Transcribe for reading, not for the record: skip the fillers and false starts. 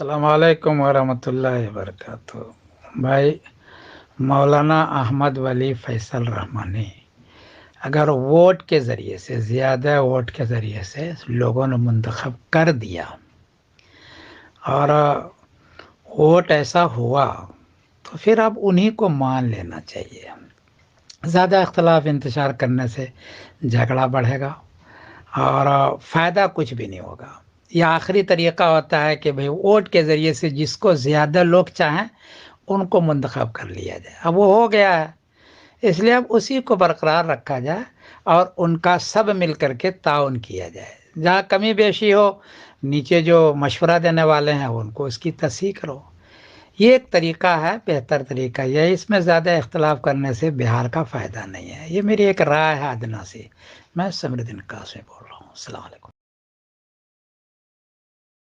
السلام علیکم ورحمۃ اللہ وبرکاتہ بھائی مولانا احمد ولی فیصل رحمانی اگر ووٹ کے ذریعے سے زیادہ ووٹ کے ذریعے سے لوگوں نے منتخب کر دیا اور ووٹ ایسا ہوا تو پھر اب انہی کو مان لینا چاہیے. زیادہ اختلاف انتشار کرنے سے جھگڑا بڑھے گا اور فائدہ کچھ بھی نہیں ہوگا. یہ آخری طریقہ ہوتا ہے کہ بھئی ووٹ کے ذریعے سے جس کو زیادہ لوگ چاہیں ان کو منتخب کر لیا جائے. اب وہ ہو گیا ہے، اس لیے اب اسی کو برقرار رکھا جائے اور ان کا سب مل کر کے تعاون کیا جائے. جہاں کمی بیشی ہو نیچے جو مشورہ دینے والے ہیں ان کو اس کی تصحیح کرو. یہ ایک طریقہ ہے، بہتر طریقہ یہ. اس میں زیادہ اختلاف کرنے سے بہار کا فائدہ نہیں ہے. یہ میری ایک رائے ہے ادنا سی. میں سمر الدین قاسمی بول رہا ہوں. السلام علیکم.